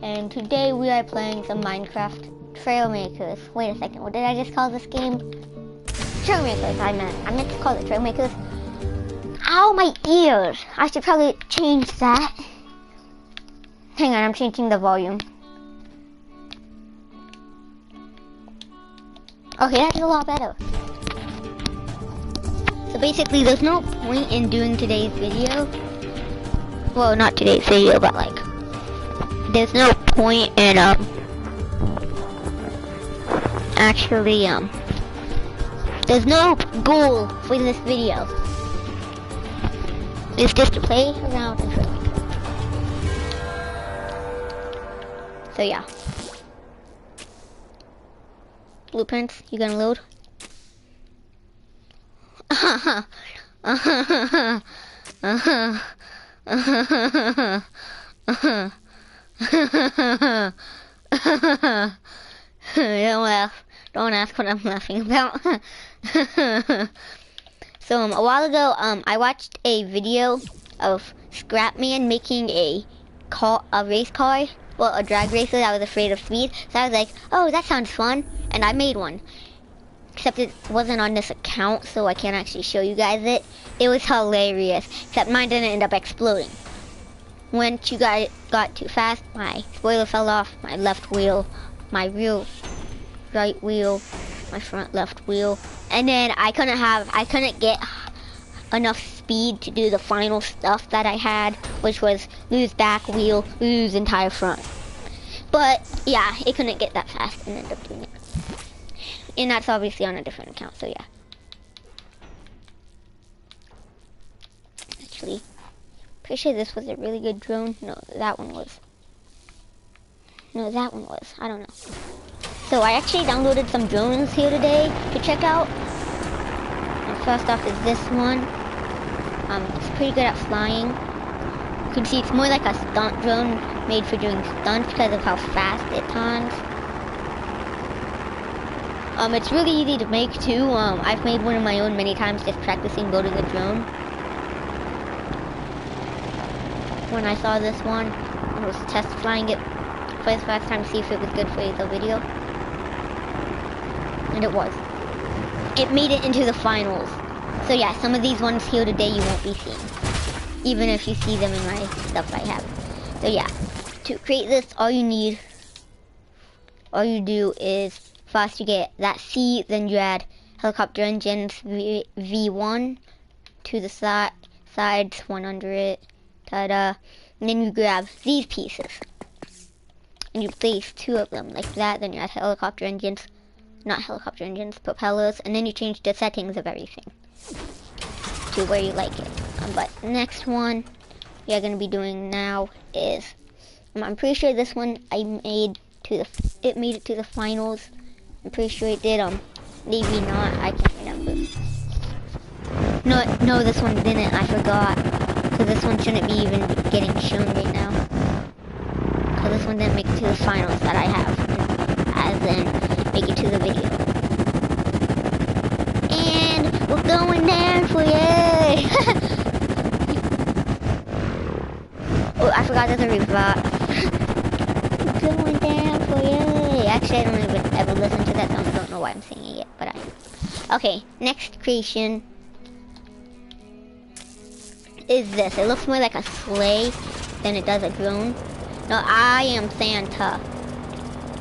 and today we are playing some Minecraft Trailmakers. Wait a second, what did I just call this game? Trailmakers, I meant to call it Trailmakers. Ow, my ears! I should probably change that. Hang on, I'm changing the volume. Okay, that's a lot better. So basically, there's no point in doing today's video. Well, not today's video, but like, there's no point in, actually, there's no goal for this video. It's just to play around and show. So yeah. Blueprints, you gonna load? Don't laugh. Don't ask what I'm laughing about. So a while ago, I watched a video of Scrapman making a race car, well, a drag racer that was afraid of speed. So I was like, oh, that sounds fun, and I made one. Except it wasn't on this account, so I can't actually show you guys it. It was hilarious, except mine didn't end up exploding. Once you guys got too fast, my spoiler fell off, my left wheel, my rear right wheel, my front left wheel, and then I couldn't get enough speed to do the final stuff that I had, which was lose back wheel, lose entire front. But yeah, it couldn't get that fast and ended up doing it. And that's obviously on a different account, so yeah. Actually, pretty sure this was a really good drone. No, that one was. No, that one was. I don't know. So I actually downloaded some drones here today to check out. And first off is this one. It's pretty good at flying. You can see it's more like a stunt drone made for doing stunts because of how fast it turns. It's really easy to make too. I've made one of my own many times just practicing building a drone. When I saw this one, I was test flying it for the first time to see if it was good for the video. And it was. It made it into the finals. So yeah, some of these ones here today you won't be seeing. Even if you see them in my stuff I have. So yeah, to create this, all you do is first you get that C, then you add helicopter engines V1 to the sides, one under it, ta-da. And then you grab these pieces. And you place two of them like that, then you add helicopter engines, not helicopter engines, propellers, and then you change the settings of everything to where you like it. But next one we are going to be doing now is, I'm pretty sure this one I made it made it to the finals. I'm pretty sure it did, maybe not, I can't remember. No, this one didn't, I forgot. Because this one shouldn't be even getting shown right now. Because this one didn't make it to the finals that I have. As in, make it to the video. And we're going down for yay! Oh, I forgot there's a reverse. Going down for yay! Actually, I don't even ever listen to that song. I don't know why I'm singing it, but okay, next creation is this. It looks more like a sleigh than it does a drone. No, I am Santa.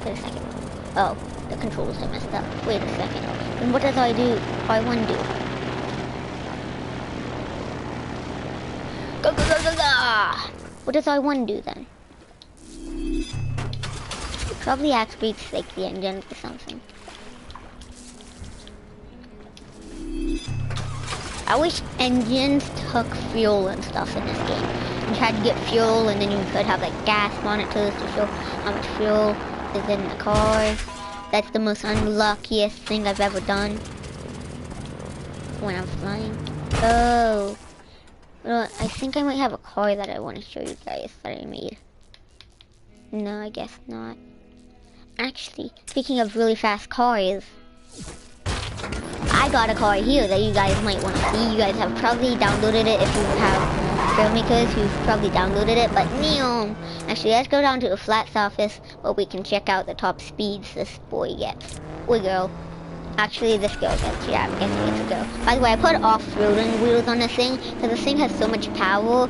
Wait a second. Oh, the controls are messed up. Wait a second. And what does I1 do? Go, go, go, go, go! What does I1 do then? Probably activates like the engine or something. I wish engines took fuel and stuff in this game. You had to get fuel, and then you could have like gas monitors to show how much fuel is in the car. That's the most unluckiest thing I've ever done when I'm flying. Oh, well, I think I might have a car that I want to show you guys that I made. No, I guess not. Actually, speaking of really fast cars, I got a car here that you guys might want to see. You guys have probably downloaded it if you have Trailmakers who've probably downloaded it, but neon. Actually, let's go down to the flat surface where we can check out the top speeds this boy gets. Or girl. Actually, this girl gets, yeah, I'm guessing it's a girl. By the way, I put off-roading wheels on this thing, because this thing has so much power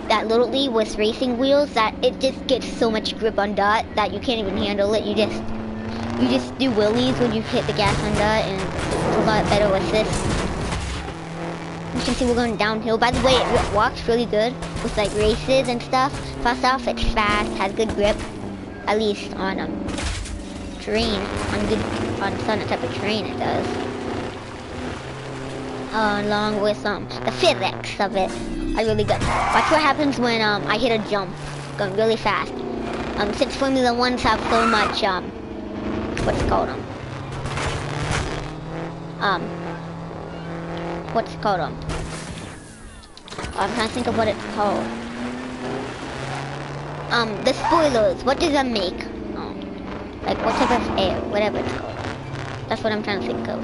that literally with racing wheels, that it just gets so much grip on dirt that you can't even handle it. You just do wheelies when you hit the gas on dirt, and it's a lot better with this. You can see we're going downhill. By the way, it walks really good with like races and stuff. First off, it's fast, has good grip, at least on terrain, on some type of terrain it does. Along with the physics of it are really good. Watch what happens when I hit a jump, going really fast. Since Formula Ones have so much what's it called I'm trying to think of what it's called. The spoilers. What does that make? Like what type of air? Whatever it's called. That's what I'm trying to think of.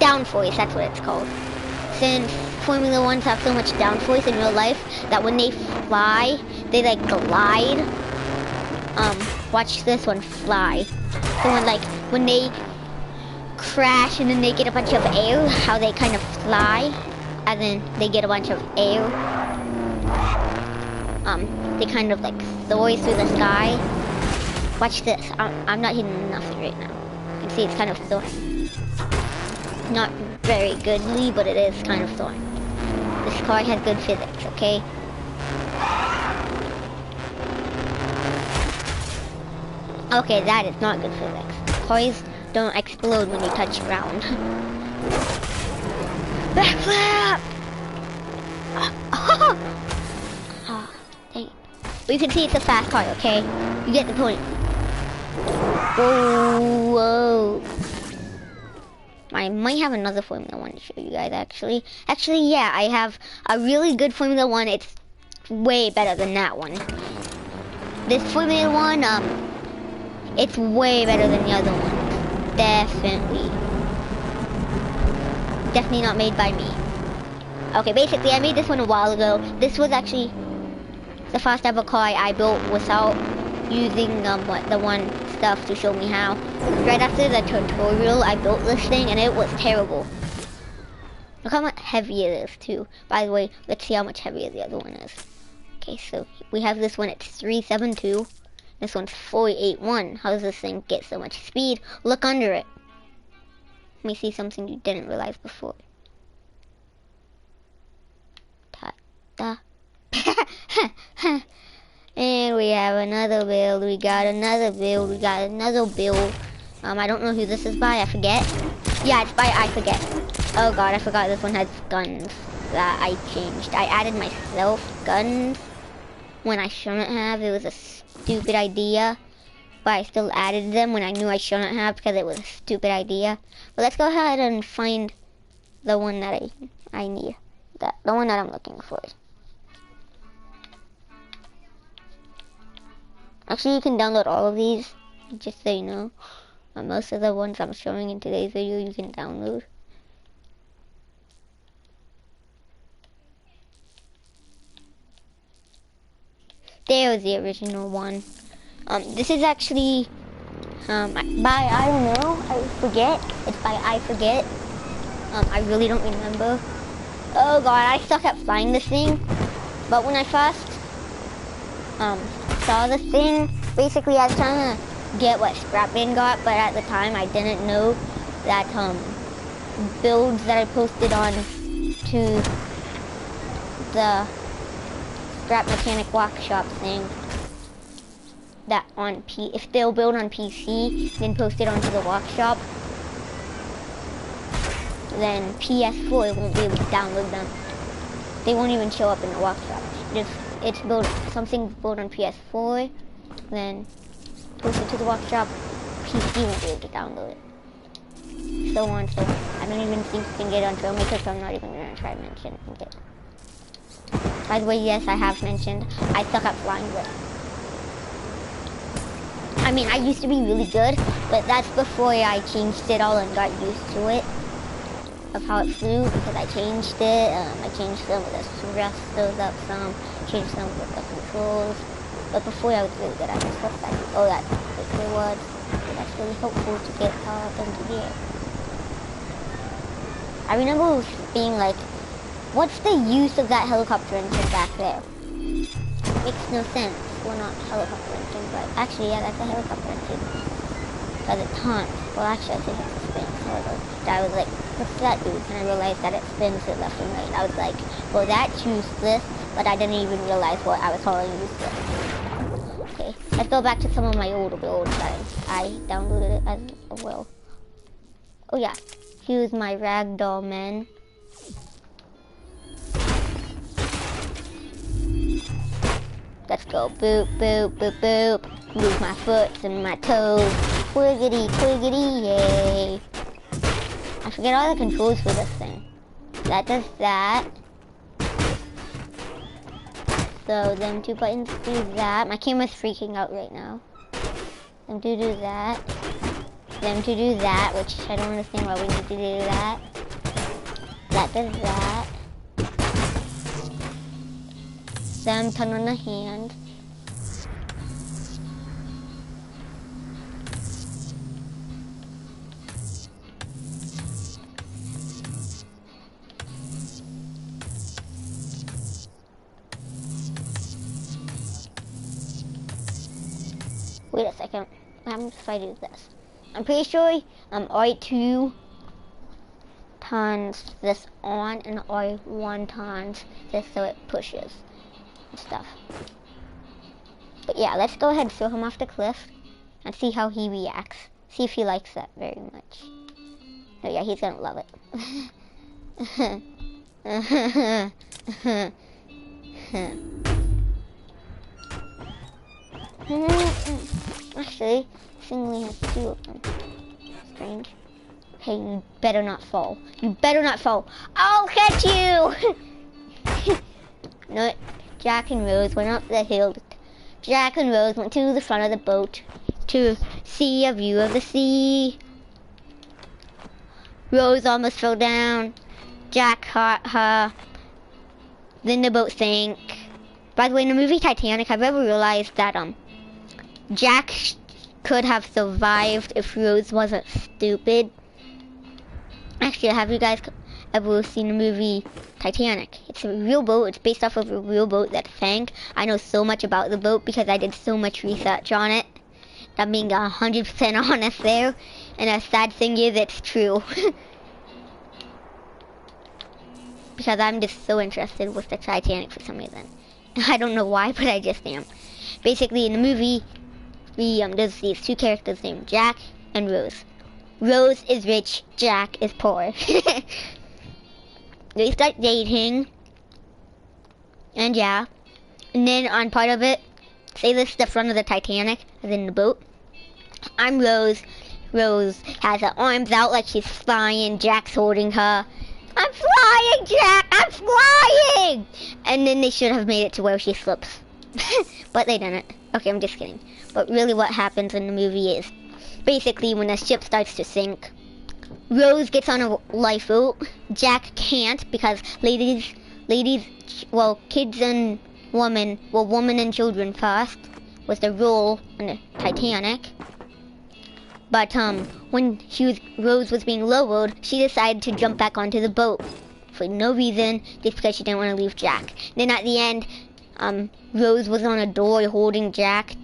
Downforce. That's what it's called. Since Formula Ones have so much downforce in real life that when they fly, they like glide. Watch this one fly. So when they crash and then they get a bunch of air, how they kind of fly, and then they get a bunch of air. They kind of like soar through the sky. Watch this. I'm not hitting nothing right now. You can see it's kind of soaring. Not very goodly, but it is kind of soaring. This car has good physics, okay? Okay, that is not good physics. Cars don't explode when you touch ground. Backflip! Oh, dang it. But you can see it's a fast car, okay? You get the point. Whoa, whoa. I might have another Formula 1 to show you guys, actually. Actually, yeah, I have a really good Formula 1. It's way better than that one. This Formula 1, it's way better than the other one. Definitely. Definitely not made by me. Okay, basically, I made this one a while ago. This was actually the first ever car I built without using the one stuff to show me how. Right after the tutorial, I built this thing and it was terrible. Look how much heavy it is too. By the way, let's see how much heavier the other one is. Okay, so we have this one, it's 372. This one's 481. How does this thing get so much speed? Look under it. Let me see something you didn't realize before. Ta-da. And we have another build. We got another build. We got another build. I don't know who this is by. I forget. Yeah, it's by I forget. Oh god, I forgot this one has guns that I changed. I added myself guns when I shouldn't have. It was a stupid idea, but I still added them when I knew I shouldn't have because it was a stupid idea. But let's go ahead and find the one that I need. The one that I'm looking for. Actually, you can download all of these, just so you know. Most of the ones I'm showing in today's video, you can download. There's the original one. This is actually by, I don't know, I forget. It's by I forget. I really don't remember. Oh god, I suck at flying this thing. But when I first saw this thing, basically I was trying to get what Scrapman got, but at the time I didn't know that builds that I posted on to the Scrap Mechanic Workshop thing, that if they'll build on PC, then post it onto the workshop, then PS4 won't be able to download them. They won't even show up in the workshop. If it's something built on PS4, then post it to the workshop, PC won't be able to download it. So on, so on. I don't even think you can get it on Trailmakers, so I'm not even gonna try to mention it. By the way, yes, I have mentioned I suck at flying, but I mean, I used to be really good, but that's before I changed it all and got used to it. of how it flew because I changed it. I changed some of the stress those up some, changed some of the controls. But before I was really good at this stuff. That it was. So that's really helpful to get up into the air. I remember being like, what's the use of that helicopter engine back there? Makes no sense. Well, not helicopter engine, but actually, yeah, that's a helicopter engine. Because it taunts. Well, actually, I think it's a spin. So I was like, what's that do? And I realized that it spins it left and right. I was like, well, that's useless. But I didn't even realize what I was calling useless. Okay, let's go back to some of my older builds that I downloaded it as well. Oh yeah, here's my ragdoll men. Let's go boop, boop, boop, boop. Move my foot and my toes. Twiggity, twiggity, yay. I forget all the controls for this thing. That does that. So them two buttons do that. My camera's freaking out right now. Them to do that. Them to do that, which I don't understand why we need to do that. That does that. Them turn on the hand. Wait a second. What happens if I do this? I'm pretty sure R2 turns this on and R1 turns this so it pushes and stuff. But yeah, let's go ahead and throw him off the cliff and see how he reacts. See if he likes that very much. Oh yeah, he's gonna love it. Actually, Singly has two of them. Strange. Hey, you better not fall. You better not fall. I'll catch you! No, Jack and Rose went up the hill. Jack and Rose went to the front of the boat to see a view of the sea. Rose almost fell down. Jack caught her. Then the boat sank. By the way, in the movie Titanic, I've ever realized that Jack could have survived if Rose wasn't stupid. Actually, have you guys ever seen the movie Titanic? It's a real boat. It's based off of a real boat that sank. I know so much about the boat because I did so much research on it. I'm being 100% honest there. And a sad thing is it's true. Because I'm just so interested with the Titanic for some reason. I don't know why, but I just am. Basically, in the movie, there's these two characters named Jack and Rose. Rose is rich, Jack is poor. They start dating, and yeah. And then on part of it, say this is the front of the Titanic, as in the boat. I'm Rose. Rose has her arms out like she's flying. Jack's holding her. I'm flying, Jack! I'm flying! And then they should have made it to where she slips. But they didn't. Okay, I'm just kidding. But really what happens in the movie is, basically when the ship starts to sink, Rose gets on a lifeboat. Jack can't because kids and women and children first was the rule in the Titanic. But when Rose was being lowered, she decided to jump back onto the boat for no reason, just because she didn't want to leave Jack. Then at the end, Rose was on a door holding Jack.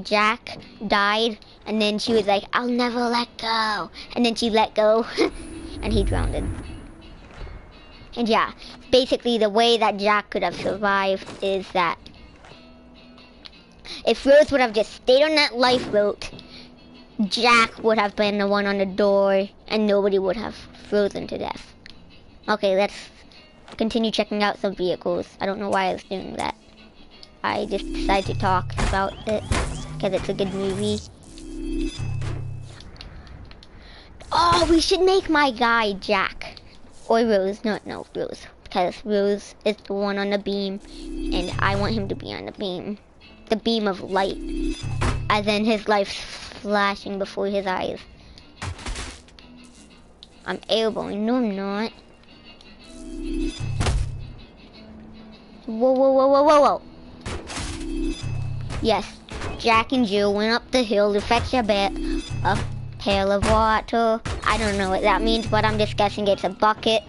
Jack died, and then she was like, "I'll never let go." And then she let go, and he drowned. And yeah, basically the way that Jack could have survived is that if Rose would have just stayed on that lifeboat, Jack would have been the one on the door, and nobody would have frozen to death. Okay, let's continue checking out some vehicles. I don't know why I was doing that. I just decided to talk about it because it's a good movie. Oh, we should make my guy Jack. Or Rose. No, Rose. Because Rose is the one on the beam, and I want him to be on the beam. The beam of light. As in his life's flashing before his eyes. I'm airborne. No, I'm not. Whoa, whoa, whoa, whoa, whoa, whoa. Yes, Jack and Jill went up the hill to fetch a pail of water. I don't know what that means, but I'm just guessing it's a bucket.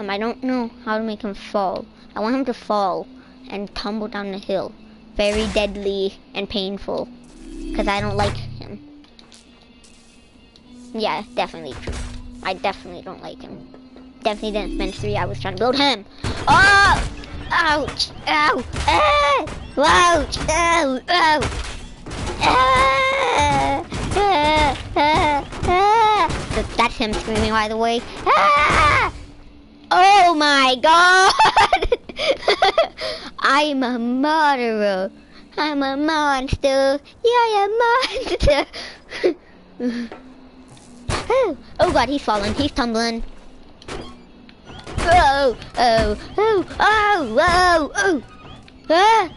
I don't know how to make him fall. I want him to fall and tumble down the hill. Very deadly and painful. Because I don't like him. Yeah, definitely true. I definitely don't like him. Definitely didn't spend 3 hours trying to build him. Oh! Ouch! Ow! Ah! Ouch! Ow! Ow! Ah! Ah! Ah! Ah! That's him screaming, by the way. Ah! Oh my god! I'm a murderer. I'm a monster. Yeah, a monster. Oh god, he's falling. He's tumbling. Oh, oh, oh, oh, oh, oh. Ah,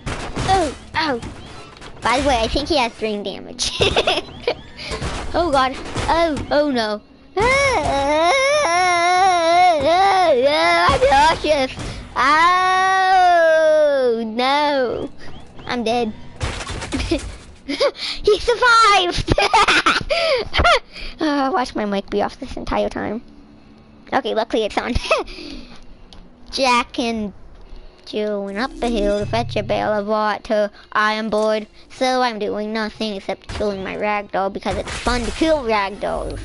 oh, oh. By the way, I think he has brain damage. Oh god. Oh, oh no. I'm nauseous. Oh no. I'm dead. He survived! Watch my mic be off this entire time. Okay, luckily it's on. Jack and Jill went up the hill to fetch a pail of water. I am bored, so I'm doing nothing except killing my ragdoll because it's fun to kill ragdolls.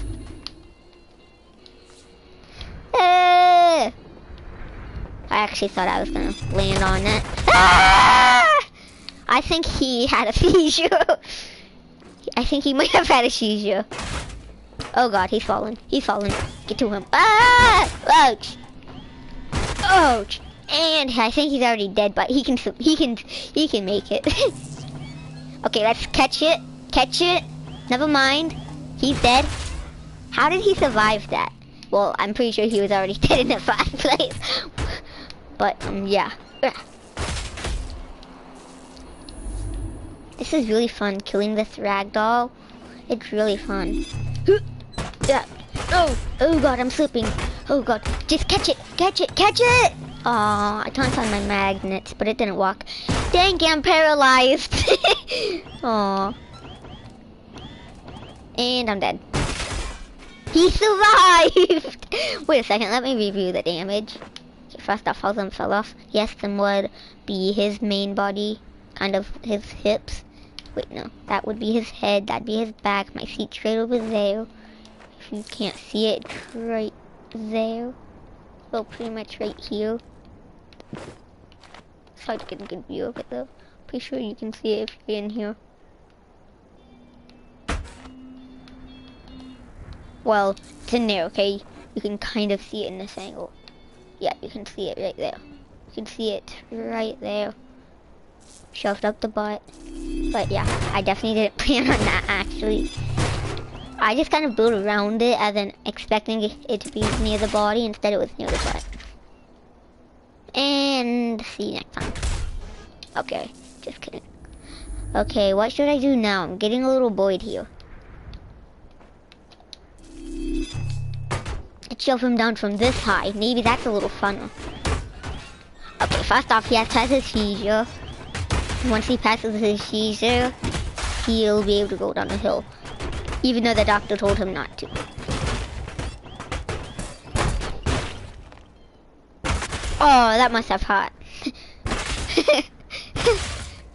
I actually thought I was gonna land on it. I think he had a seizure. I think he might have had a seizure. Oh god, he's falling. He's falling. Get to him. Ah! Ouch! Ouch! And I think he's already dead, but he can make it. Okay, let's catch it. Catch it. Never mind. He's dead. How did he survive that? Well, I'm pretty sure he was already dead in the first place. But yeah. This is really fun, killing this ragdoll. It's really fun. Yeah. Oh, oh god, I'm slipping. Oh god, just catch it, catch it, catch it! Aw, I can't find my magnets, but it didn't work. Dang, I'm paralyzed. Aw. And I'm dead. He survived! Wait a second, let me review the damage. Okay, first off, how them fell off. Yes, them would be his main body, kind of his hips. Wait, no, that would be his head, that'd be his back, my feet right over there. If you can't see it, it's right there. Well, pretty much right here. It's hard to get a good view of it though. Pretty sure you can see it if you're in here. Well, it's in there, okay? You can kind of see it in this angle. Yeah, you can see it right there. You can see it right there. Shoved up the butt. But yeah, I definitely didn't plan on that actually. I just kind of built around it as in expecting it to be near the body, instead it was near the butt. And see you next time. Okay, just kidding. Okay, what should I do now? I'm getting a little bored here. Let's shove him down from this high. Maybe that's a little funner. Okay, first off, he has to have his seizure. Once he passes his seizure, he'll be able to go down the hill. Even though the doctor told him not to. Oh, that must have hurt.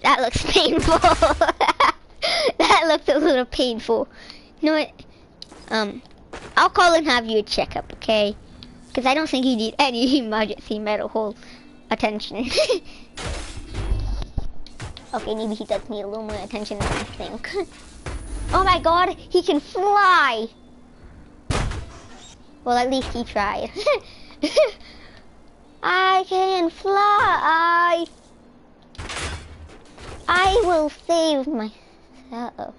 That looks painful. That looks a little painful. You know what? I'll call and have you a checkup, okay? Because I don't think you need any emergency medical attention. Okay, maybe he does need a little more attention than I think. Oh my god, he can fly! Well, at least he tried. I can fly! I will save myself.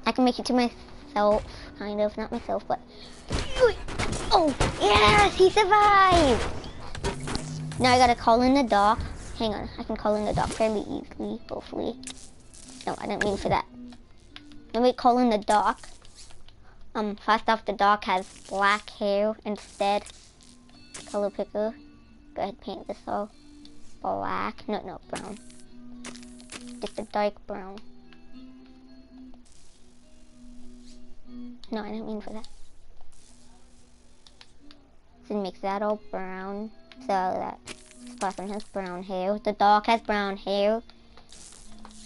I can make it to myself, kind of, not myself, but... Oh, yes, he survived! Now I gotta call in the doc. Hang on, I can call in the doc fairly easily, hopefully. No, I didn't mean for that. Let me call in the doc. First off, the doc has black hair instead. Color picker. Go ahead, paint this all black. No, brown. Just a dark brown. No, I didn't mean for that. So make that all brown. So that this person has brown hair. The dog has brown hair.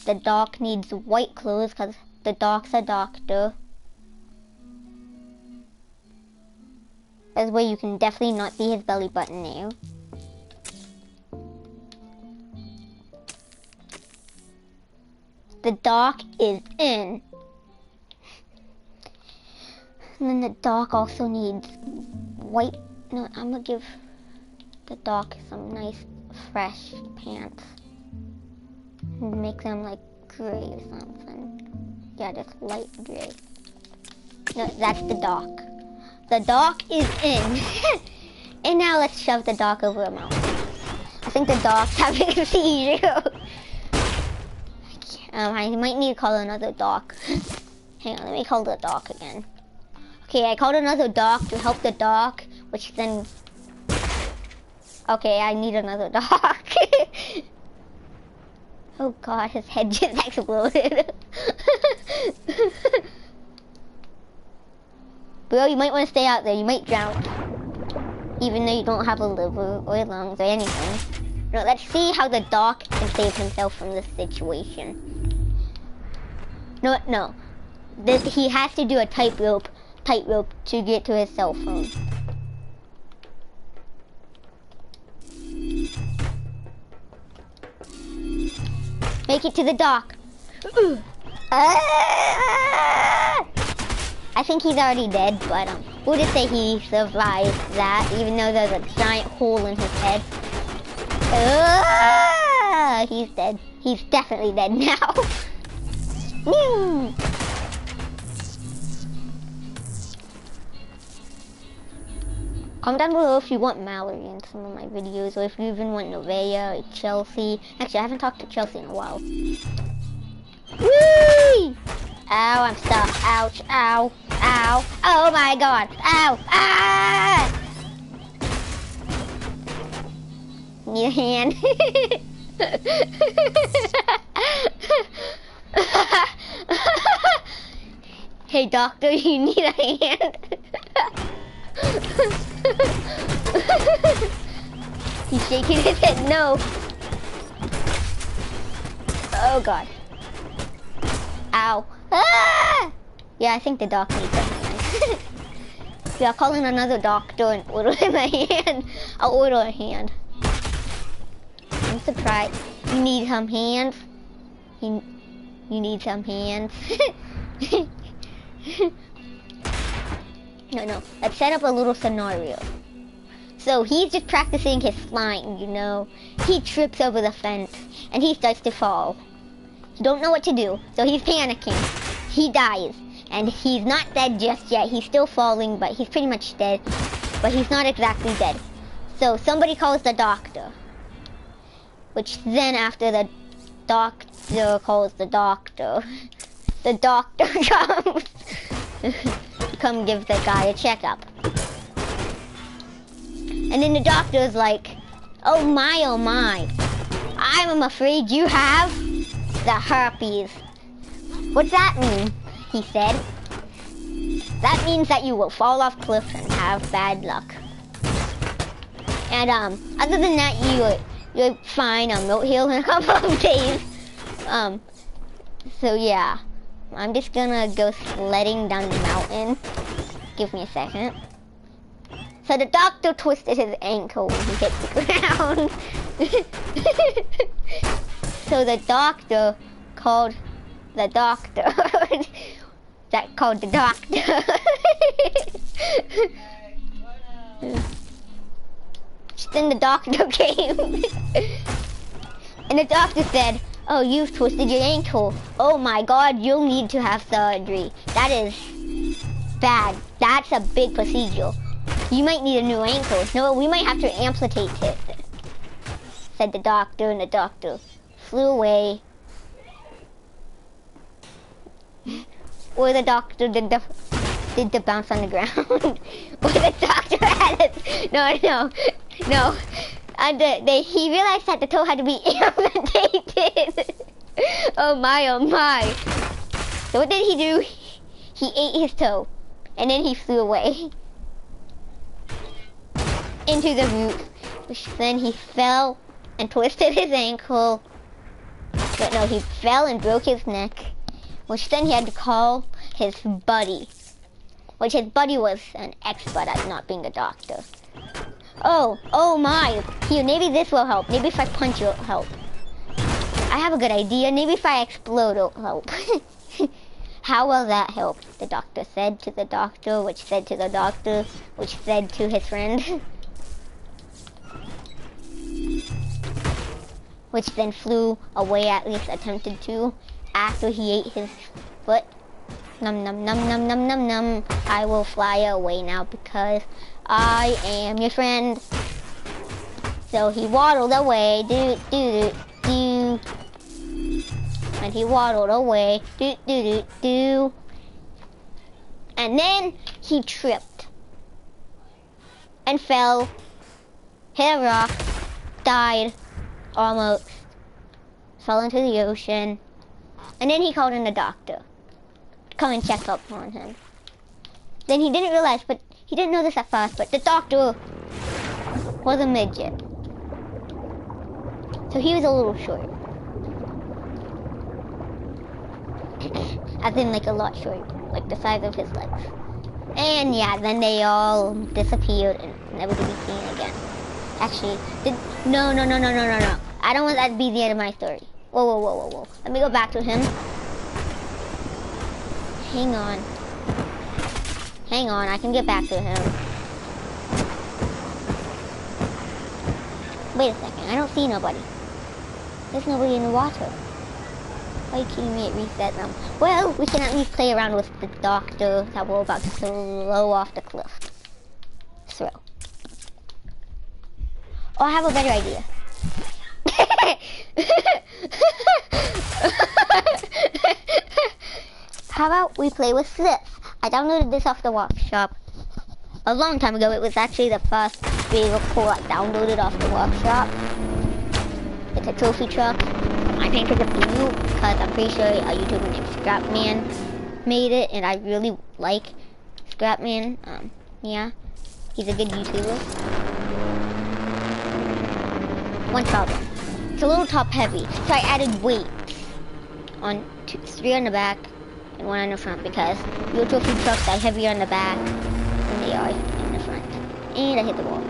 The dog needs white clothes because the dog's a doctor. This way you can definitely not see his belly button now. The dog is in. And then the dog also needs white. No, I'm gonna give the dog some nice fresh pants. Make them like gray or something. Yeah, just light gray. No, that's the dog. The dog is in. And now let's shove the dog over a mountain. I think the dog's having a seizure. I might need to call another dog. Hang on, let me call the dog again. Okay, I called another dog to help the dog, which then... Okay, I need another dog. Oh god, his head just exploded. Bro, you might want to stay out there, you might drown. Even though you don't have a liver or lungs or anything. No, let's see how the dog can save himself from this situation. No. He has to do a tightrope to get to his cell phone. Make it to the dock. I think he's already dead, but we'll just say he survived that, even though there's a giant hole in his head. He's dead. He's definitely dead now. Comment down below if you want Mallory in some of my videos, or if you even want Nevaeh or Chelsea. Actually, I haven't talked to Chelsea in a while. Whee! Ow, I'm stuck. Ouch, ow, ow. Oh my god. Ow, ah! Need a hand. Hey doctor, you need a hand. He's shaking his head no. Oh god. Ow. Ah! Yeah, I think the doc needs a hand. Yeah, I'll call in another doctor and order him a hand. I'll order a hand. I'm surprised. You need some hands? You need some hands? No. Let's set up a little scenario. So he's just practicing his flying, you know. He trips over the fence and he starts to fall. He don't know what to do, so he's panicking. He dies, and he's not dead just yet. He's still falling, but he's pretty much dead. But he's not exactly dead. So somebody calls the doctor. Which then after the doctor calls the doctor comes. Come give the guy a checkup. And then the doctor's like, oh my, I'm afraid you have the herpes. What's that mean? He said. That means that you will fall off cliffs and have bad luck. And other than that, you're fine. You'll heal in a couple of days. So yeah, I'm just gonna go sledding down the mountain. Give me a second. So the doctor twisted his ankle when he hit the ground. So the doctor called the doctor. That called the doctor. Then the doctor came. And the doctor said, oh, you've twisted your ankle. Oh my god, you'll need to have surgery. That is bad. That's a big procedure. You might need a new ankle. No, we might have to amputate it, said the doctor, and the doctor flew away. or the doctor did the bounce on the ground, or the doctor had it. No. And he realized that the toe had to be amputated. Oh my. So what did he do? He ate his toe, and then he flew away into the roof, which then he fell and twisted his ankle. But no, he fell and broke his neck, which then he had to call his buddy, which his buddy was an expert at not being a doctor. Oh my, here, maybe this will help. Maybe if I punch you, it'll help. I have a good idea. Maybe if I explode, it'll help. How will that help? The doctor said to the doctor, which said to the doctor, which said to his friend. Which then flew away, at least attempted to, after he ate his foot. Num num num num num num num. I will fly away now because I am your friend. So he waddled away, do. And he waddled away, do. And then he tripped and fell, hit a rock, died, almost, fell into the ocean. And then he called in the doctor to come and check up on him. Then he didn't realize, but he didn't know this at first, but the doctor was a midget. So he was a little short. As in like a lot short, like the size of his legs. And yeah, then they all disappeared and never to be seen again. Actually, no. I don't want that to be the end of my story. Whoa. Let me go back to him. Hang on, I can get back to him. Wait a second, I don't see nobody. There's nobody in the water. Why are you kidding me? It reset them. Well, we can at least play around with the doctor that we're about to throw off the cliff. Throw. Oh, I have a better idea. How about we play with this? I downloaded this off the workshop a long time ago. It was actually the first vehicle I downloaded off the workshop. It's a trophy truck. I painted it blue because I'm pretty sure a YouTuber named Scrapman made it, and I really like Scrapman. Yeah, he's a good YouTuber. One problem. It's a little top heavy, so I added weights on 3 on the back and 1 on the front because real trophy trucks are heavier on the back than they are in the front. And I hit the wall.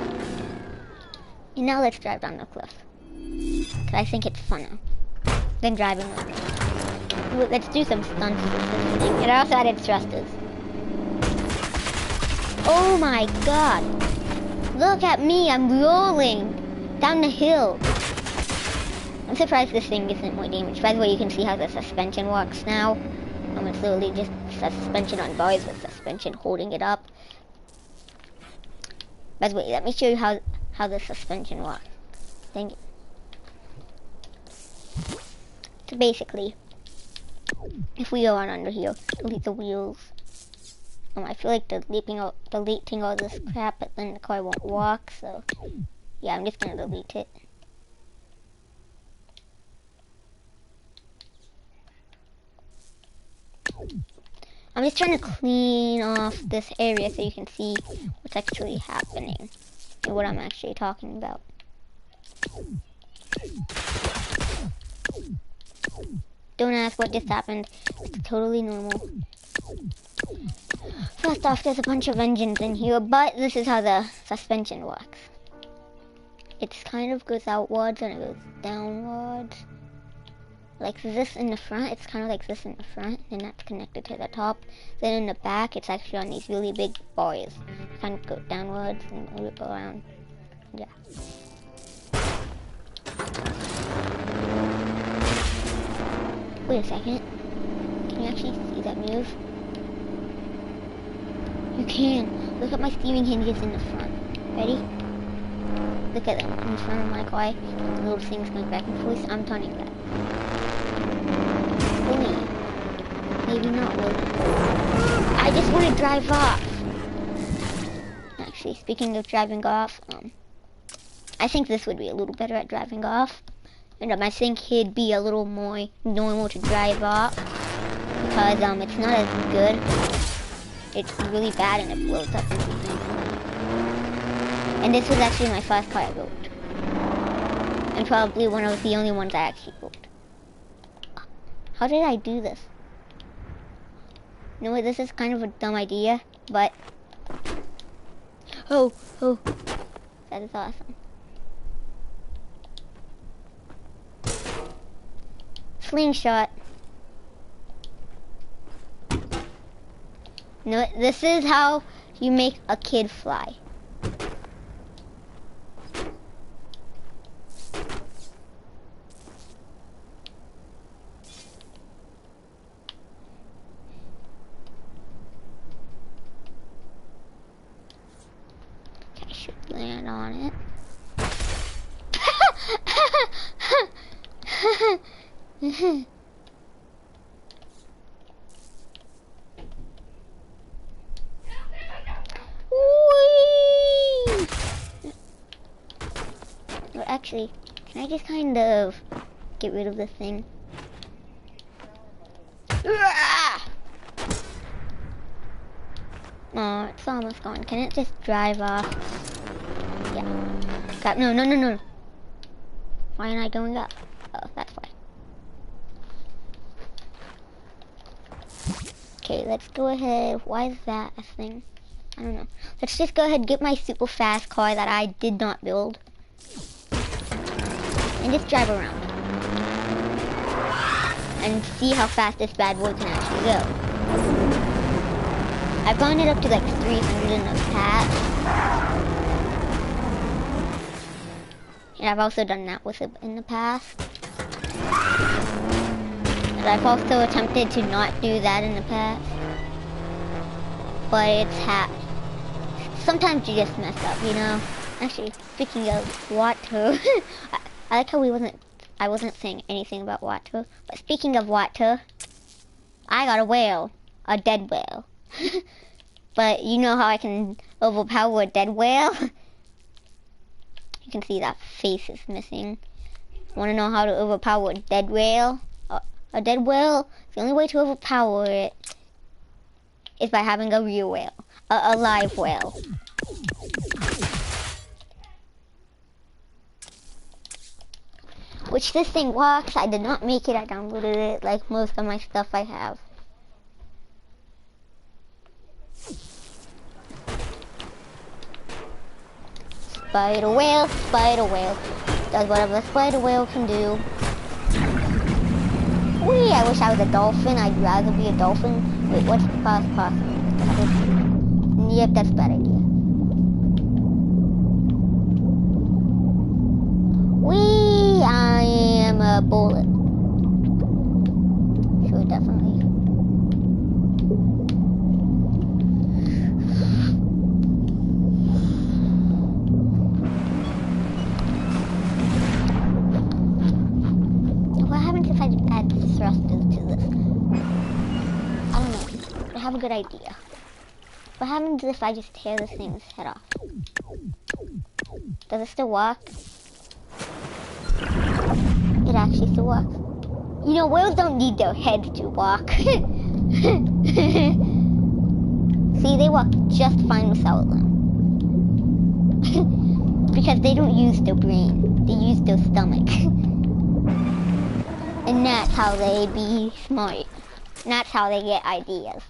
And now let's drive down the cliff, because I think it's funner than driving over. Let's do some stunts with this thing. And I also added thrusters. Oh my god! Look at me, I'm rolling down the hill. I'm surprised this thing isn't more damaged. By the way, you can see how the suspension works now. It's literally just suspension on bars with suspension holding it up. By the way, let me show you how the suspension works. Thank you. So basically, if we go on under here, delete the wheels. I feel like deleting all this crap, but then the car won't walk, so yeah, I'm just gonna delete it. I'm just trying to clean off this area so you can see what's actually happening and what I'm actually talking about. Don't ask what just happened. It's totally normal. First off, there's a bunch of engines in here, but this is how the suspension works. It kind of goes outwards and it goes downwards. Like this in the front, it's kind of like this in the front, and that's connected to the top. Then in the back, it's actually on these really big bars. Kind of go downwards and loop around. Yeah. Wait a second. Can you actually see that move? You can. Look at my steering hinges in the front. Ready? Look at them in front of my car. The little things going back and forth. I'm turning that. Wait maybe not loading. I just want to drive off. Actually, speaking of driving off, I think this would be a little better at driving off. And I think he'd be a little more normal to drive off. Because it's not as good. It's really bad and it blows up and everything. And this was actually my first car I built. And probably one of the only ones I actually built. How did I do this? You know what, this is kind of a dumb idea, but... Oh, that is awesome. Slingshot. No, this is how you make a kid fly. I should land on it. Well, actually, can I just kind of get rid of this thing? Oh, it's almost gone. Can it just drive off? Yeah. God, no. Why am I going up? Oh, that's why. Okay, let's go ahead. Why is that a thing? I don't know. Let's just go ahead and get my super fast car that I did not build. And just drive around. And see how fast this bad boy can actually go. I've gone it up to like 300 in the past. And I've also done that with it in the past. And I've also attempted to not do that in the past. But it's sometimes you just mess up, you know? Actually, speaking of water, I like how I wasn't saying anything about water. But speaking of water, I got a whale. A dead whale. But you know how I can overpower a dead whale? You can see that face is missing. Want to know how to overpower a dead whale? A dead whale, the only way to overpower it is by having a real whale. A live whale. Which this thing works. I did not make it. I downloaded it like most of my stuff I have. Spider whale does whatever a spider whale can do. Whee! I wish I was a dolphin. I'd rather be a dolphin. Wait, what's the fast possible? Yep, that's a bad idea. Whee! I am a bullet. Sure, definitely. I have a good idea. What happens if I just tear this thing's head off? Does it still work? It actually still works. You know, whales don't need their heads to walk. See, they walk just fine without them. Because they don't use their brain. They use their stomach. And that's how they be smart. And that's how they get ideas.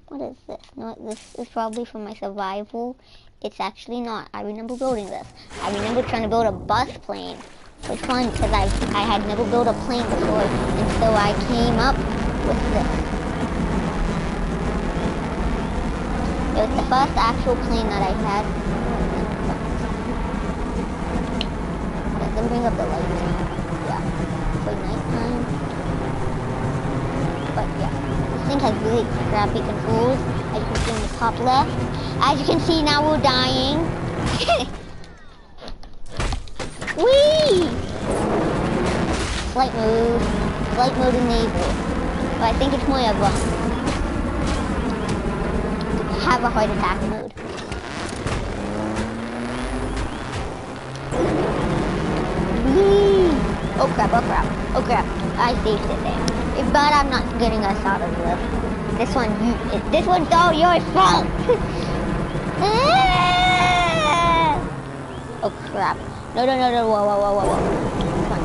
What is this? No, this is probably for my survival. It's actually not. I remember building this. I remember trying to build a bus plane. It was fun because I had never built a plane before, and so I came up with this. It was the first actual plane that I had. Let them bring up the lights. Yeah, for nighttime. But yeah. This thing has really crappy controls, as you can see in the top left. As you can see, now we're dying. Whee! Flight mode enabled. But I think it's more of a have a heart attack mode. Whee! Oh crap, oh crap, oh crap. I saved it there. But I'm not getting us out of this. This one's all your fault! Oh crap. No, no, no, no, whoa, whoa, whoa, whoa, whoa. Come on.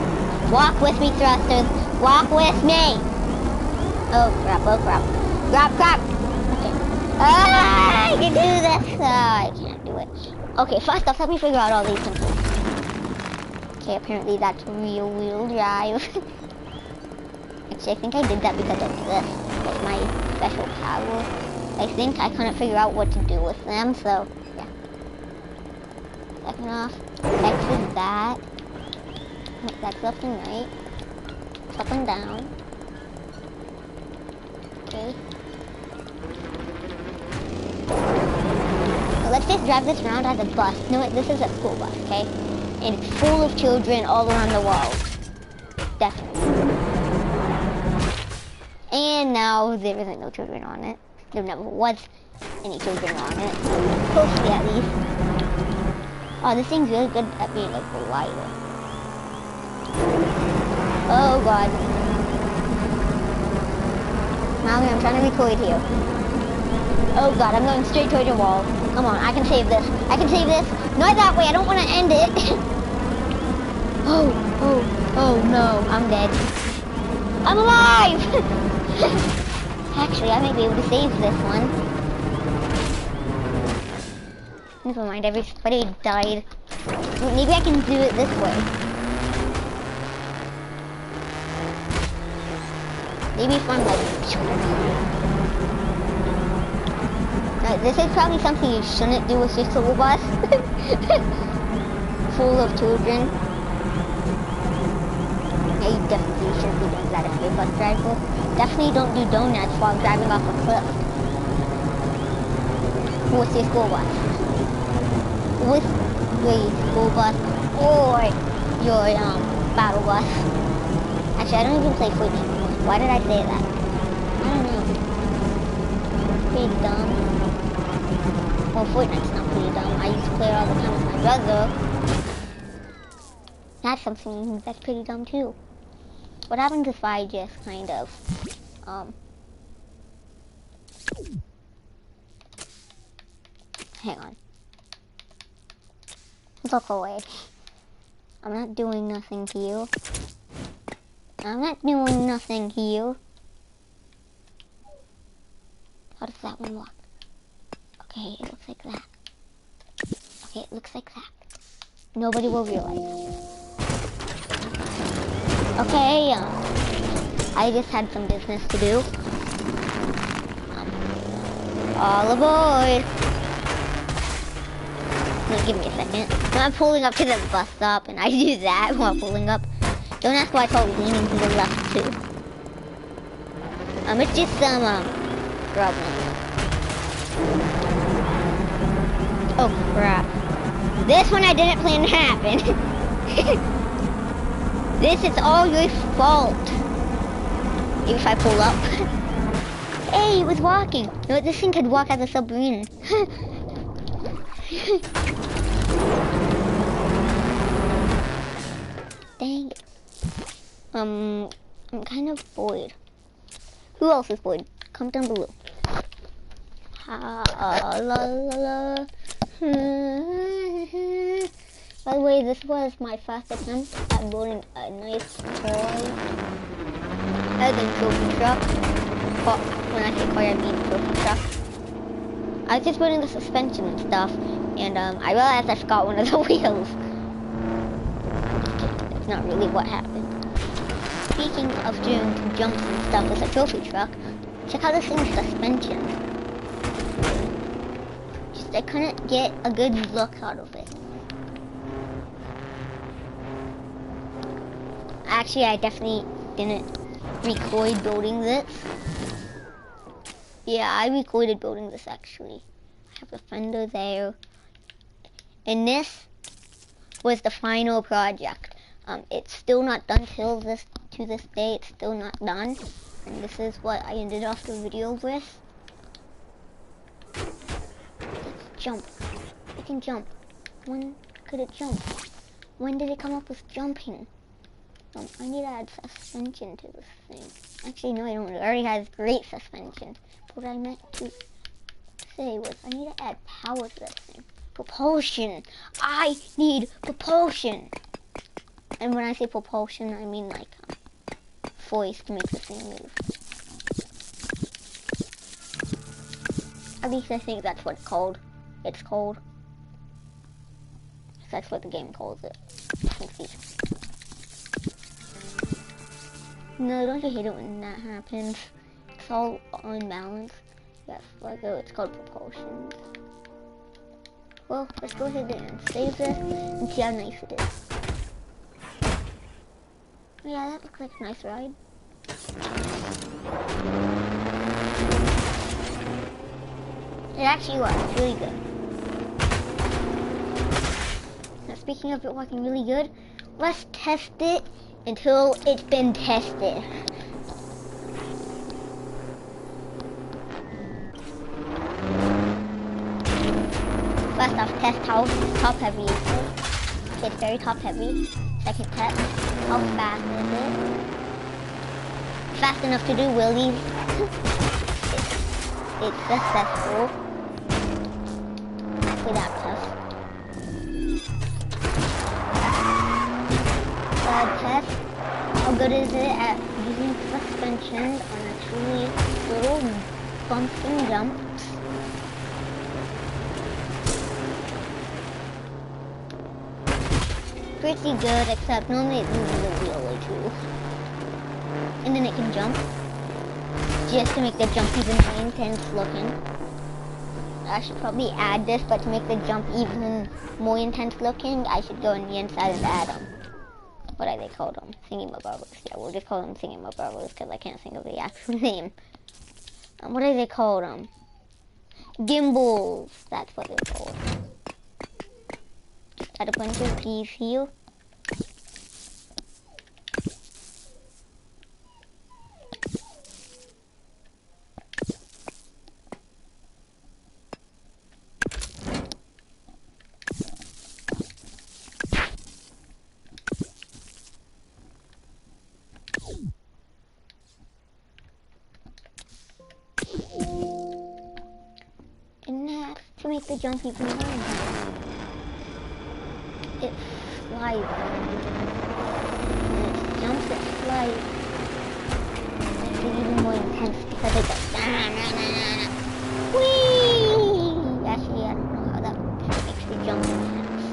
Walk with me, thrusters. Walk with me! Oh crap, oh crap. Crap, crap! Okay. Ah, I can do this! I can't do it. Okay, first off, let me figure out all these things. Okay, apparently that's rear wheel drive. Actually, I think I did that because of this. That's my special power. I think I couldn't figure out what to do with them, so yeah. Second off, X is that. That's left and right. Up and down. Okay. So let's just drive this around as a bus. No, this is a school bus, okay? And it's full of children all around the world. Definitely. And now there isn't no children on it. There never was any children on it. Hopefully at least. Oh, this thing's really good at being like reliable. Oh god. Molly, I'm trying to record here. Oh god, I'm going straight towards your wall. Come on, I can save this. I can save this. Not that way, I don't want to end it. Oh no, I'm dead. I'm alive! Actually, I may be able to save this one. Never mind, everybody died. Maybe I can do it this way. Maybe if I'm like... this is probably something you shouldn't do with your school bus. Full of children. Yeah, you definitely shouldn't be doing that if you're a bus driver. Definitely don't do donuts while driving off a cliff. With your school bus. With your school bus or your battle bus. Actually, I don't even play Fortnite anymore. Why did I say that? I don't know. Pretty dumb. Well, Fortnite's not pretty dumb. I used to play it all the time with my brother. That's something that's pretty dumb too. What happens if I just kind of, hang on. Look away. I'm not doing nothing here. I'm not doing nothing here. How does that one look? Okay, it looks like that. Okay, it looks like that. Nobody will realize. Okay, I just had some business to do. All aboard! Give me a second. No, I'm pulling up to the bus stop, and I do that while pulling up. Don't ask why it's all leaning to the left, too. It's just some, problem. Oh, crap. This one I didn't plan to happen. This is all your fault. If I pull up. Hey, it was walking. No, this thing could walk as a submarine. Dang it. I'm kind of bored. Who else is bored? Comment down below. La la la. By the way, this was my first attempt at building a nice toy. As a trophy truck. Well, when I say toy, I mean trophy truck. I was just building the suspension and stuff, and I realized I forgot one of the wheels. That's not really what happened. Speaking of doing jumps and stuff with a trophy truck, check out this thing's suspension. Just I couldn't get a good look out of it. Actually, I definitely didn't record building this. Yeah, I recorded building this actually. I have a fender there. And this was the final project. It's still not done till this to this day, it's still not done. And this is what I ended off the video with. Let's jump. It can jump. When could it jump? When did it come up with jumping? I need to add suspension to this thing. Actually, no, I don't. It already has great suspension. What I meant to say was I need to add power to this thing. Propulsion. I need propulsion. And when I say propulsion, I mean like force to make the thing move. At least I think that's what it's called. That's what the game calls it. No, don't you hate it when that happens? It's all unbalanced. Yes, Lego, it's called propulsion. Well, let's go ahead and save this and see how nice it is. Yeah, that looks like a nice ride. It actually works really good. Now, speaking of it working really good, let's test it until it's been tested. First off, test how top heavy is it. Okay, it's very top heavy. Second test, how fast is it? Fast enough to do wheelies. It's successful. Without test. Third test, how good is it at using suspension on actually little bumps and jumps? Pretty good, except normally it moves the wheel way too. And then it can jump. Just to make the jump even more intense looking. I should probably add this, but to make the jump even more intense looking, I should go on the inside and add them. What are they called? Thingy-ma-bobbers. Yeah, we'll just call them thingy-ma-bobbers because I can't think of the actual name. What are they called? Gimbals. That's what they're called. Just add a bunch of these here. And that's to make the jump even more intense. It slides. And it jumps, it slides. It's even more intense because it goes whee! Actually, I don't know how that makes the jump intense.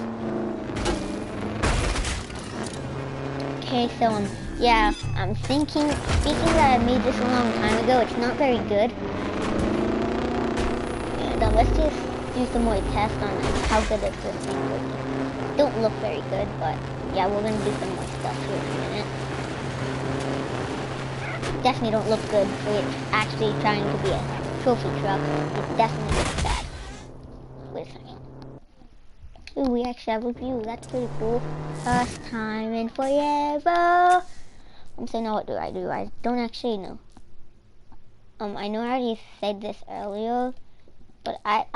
Okay, so yeah, I'm thinking that I made this a long time ago. It's not very good. And let's just do some more tests on how good is this thing looking. Don't look very good, but yeah, we're gonna do some more stuff here in a minute. Definitely don't look good for it actually trying to be a trophy truck. It definitely looks bad. Wait a second. Ooh, we actually have a view. That's pretty cool. First time in forever. I'm saying, now what do? I don't actually know. I know I already said this earlier, but I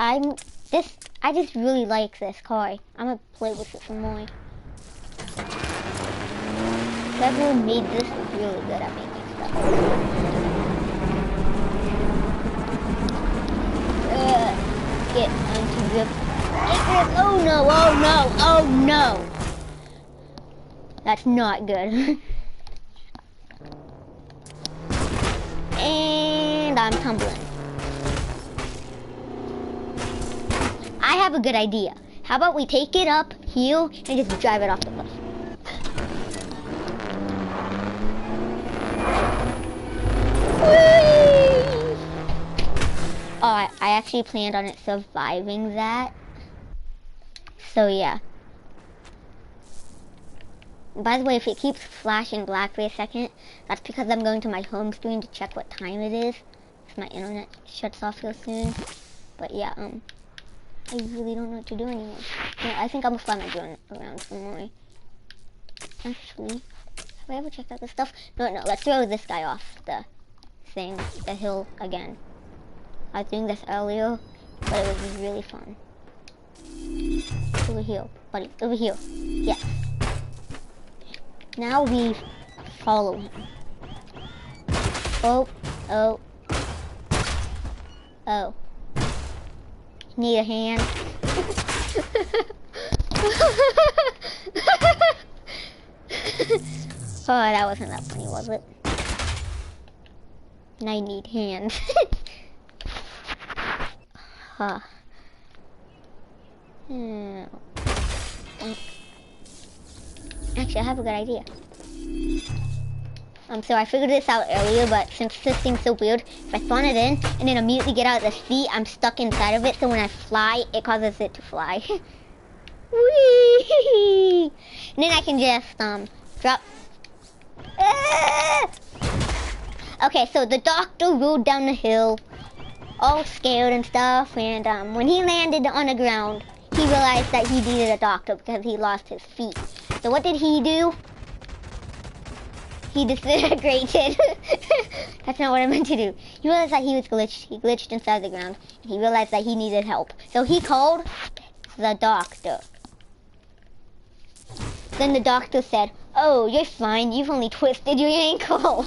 just really like this car. I'm gonna play with it some more. Whoever made this is really good at making stuff. Get onto grip. Get grip. Oh no, oh no, oh no. That's not good. And I'm tumbling. I have a good idea. How about we take it up, heel, and just drive it off the cliff. Whee! Oh, I actually planned on it surviving that. So yeah. By the way, if it keeps flashing black for a second, that's because I'm going to my home screen to check what time it is. If my internet shuts off real soon. But yeah, I really don't know what to do anymore. You know, I think I'm gonna fly my drone around some more. Actually, Have I ever checked out this stuff? No, let's throw this guy off the thing, the hill again. I was doing this earlier, but it was really fun. Over here, buddy, over here. Yes. Now we follow him. Oh. Need a hand. Oh, that wasn't that funny, was it? I need hands. Huh. Actually, I have a good idea. So I figured this out earlier, but since this thing's so weird, if I spawn it in and then immediately get out of the seat, I'm stuck inside of it, so when I fly, it causes it to fly. Whee! And then I can just, drop. Okay, so the doctor rode down the hill, all scared and stuff, and when he landed on the ground, he realized that he needed a doctor because he lost his feet. So what did he do? He disintegrated. That's not what I meant to do. He realized that he was glitched. He glitched inside the ground. And he realized that he needed help. So he called the doctor. Then the doctor said, "Oh, you're fine. You've only twisted your ankle.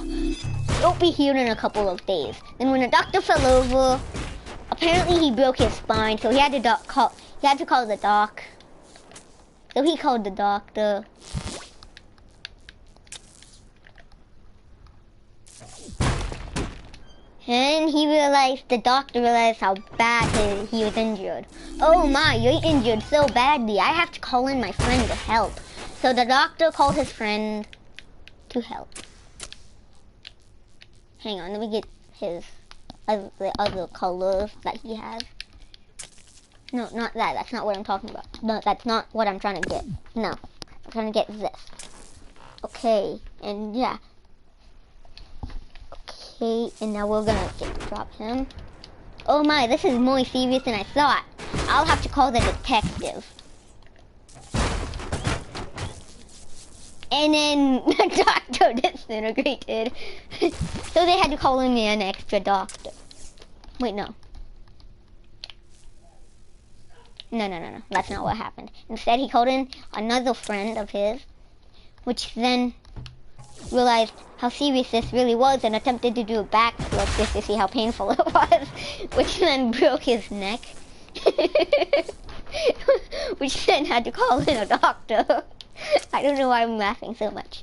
You'll be healed in a couple of days." Then when the doctor fell over, apparently he broke his spine, so he had to call the doc. So he called the doctor. And the doctor realized how bad he was injured. "Oh my, you're injured so badly. I have to call in my friend to help." So the doctor called his friend to help. Hang on, let me get the other colors that he has. No, not that. That's not what I'm talking about. No, that's not what I'm trying to get. No, I'm trying to get this. Okay, and yeah. Okay, and now we're gonna drop him. Oh my, this is more serious than I thought. I'll have to call the detective. And then the doctor disintegrated. So they had to call in an extra doctor. Wait, no. No. That's not what happened. Instead, he called in another friend of his, which then realized how serious this really was and attempted to do a backflip just to see how painful it was, which then broke his neck. Which then had to call in a doctor. I don't know why I'm laughing so much.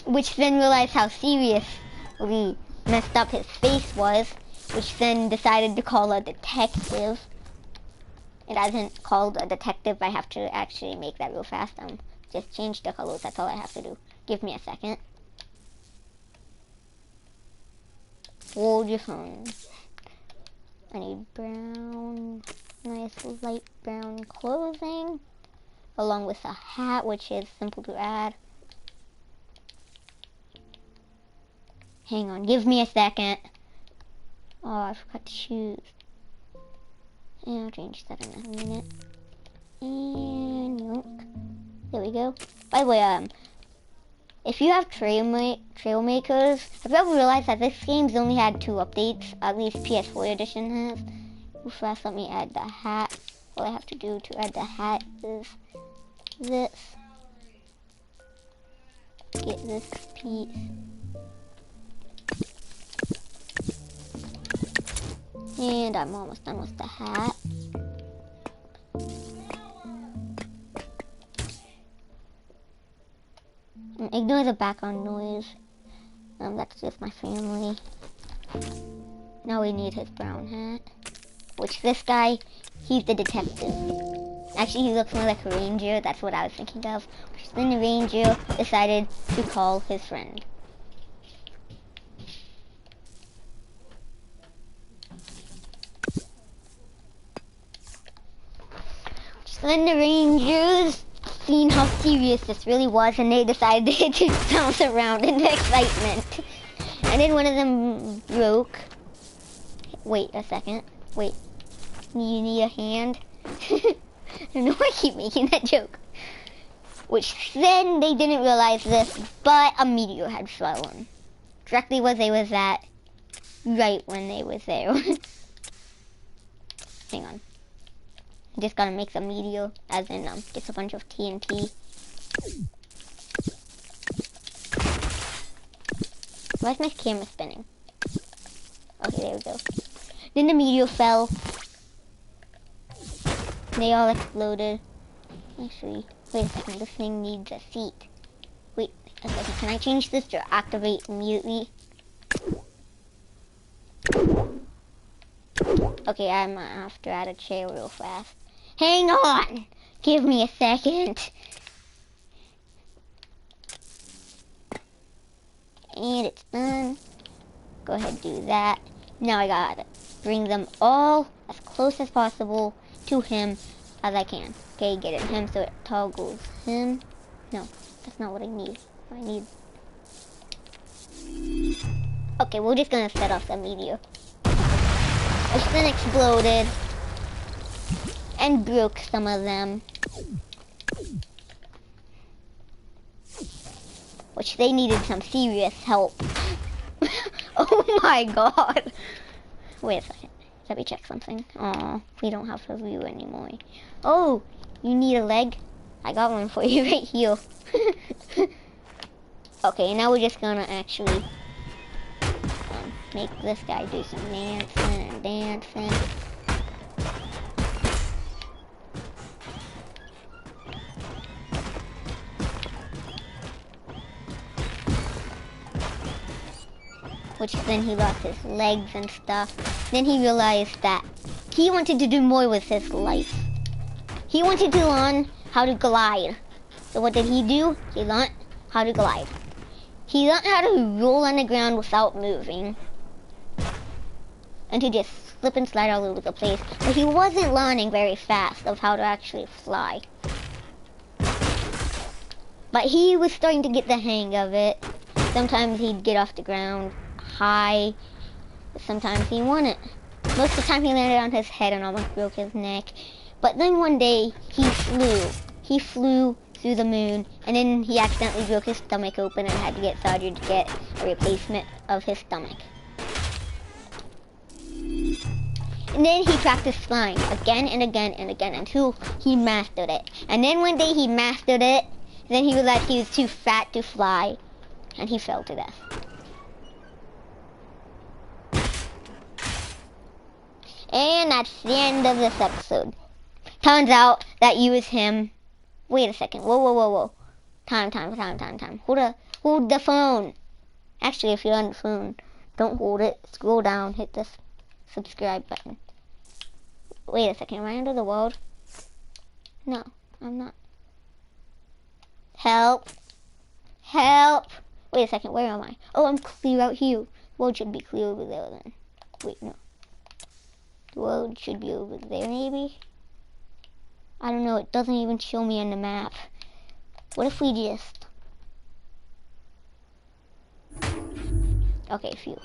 Which then realized how seriously messed up his face was, which then decided to call a detective. It hasn't called a detective. I have to actually make that real fast. Just change the colors. That's all I have to do. Give me a second. Hold your phone. I need brown, nice light brown clothing, along with a hat, which is simple to add. Hang on, give me a second. Oh, I forgot to choose. And I'll change that in a minute. And yoink. There we go. By the way, if you have Trailmakers, have you ever realized that this game's only had 2 updates? At least PS4 edition has. First, let me add the hat. All I have to do to add the hat is this. Get this piece. And I'm almost done with the hat. Ignore the background noise. That's just my family. Now we need his brown hat. Which this guy, he's the detective. Actually, he looks more like a ranger. That's what I was thinking of. Then the ranger decided to call his friend. Then the rangers seen how serious this really was, and they decided to bounce around in excitement. And then one of them broke. Wait a second. Wait. You need a hand? I don't know why I keep making that joke. which then they didn't realize this, but a meteor had fallen directly where they was at, right when they was there. Hang on. Just gotta make some meteor, as in just a bunch of TNT. Why is my camera spinning? Okay, there we go. Then the meteor fell. They all exploded. Actually, wait a second, this thing needs a seat. Wait a second, can I change this to activate immediately? Okay, I'm gonna have to add a chair real fast. Hang on! Give me a second. And it's done. Go ahead and do that. Now I gotta bring them all as close as possible to him as I can. Okay, get it him so it toggles him. No, that's not what I need. I need... Okay, we're just gonna set off the meteor. Which then exploded and broke some of them. Which they needed some serious help. Oh my god. Wait a second. Let me check something. Aw, we don't have a view anymore. Oh, you need a leg? I got one for you right here. Okay, now we're just gonna actually make this guy do some dancing and dancing. Which then he lost his legs and stuff. Then he realized that he wanted to do more with his life. He wanted to learn how to glide. So what did he do? He learned how to glide. He learned how to roll on the ground without moving. And to just slip and slide all over the place. But he wasn't learning very fast of how to actually fly. But he was starting to get the hang of it. Sometimes he'd get off the ground high, but sometimes he wouldn't. Most of the time he landed on his head and almost broke his neck. But then one day he flew. He flew through the moon, and then he accidentally broke his stomach open and had to get surgery to get a replacement of his stomach. And then he practiced flying again and again and again until he mastered it. And then one day he mastered it, then he realized he was too fat to fly, and he fell to death. And that's the end of this episode. Turns out that you was him. Wait a second. Whoa, whoa, whoa, whoa. Time. Hold the phone. Actually, if you're on the phone, don't hold it. Scroll down. Hit this subscribe button. Wait a second. Am I under the world? No, I'm not. Help. Help. Wait a second. Where am I? Oh, I'm clear out here. World should be clear over there then. Wait, no. The world should be over there, maybe? I don't know, it doesn't even show me on the map. What if we just... Okay, phew.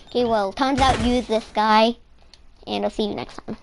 Okay, well, turns out use this guy, and I'll see you next time.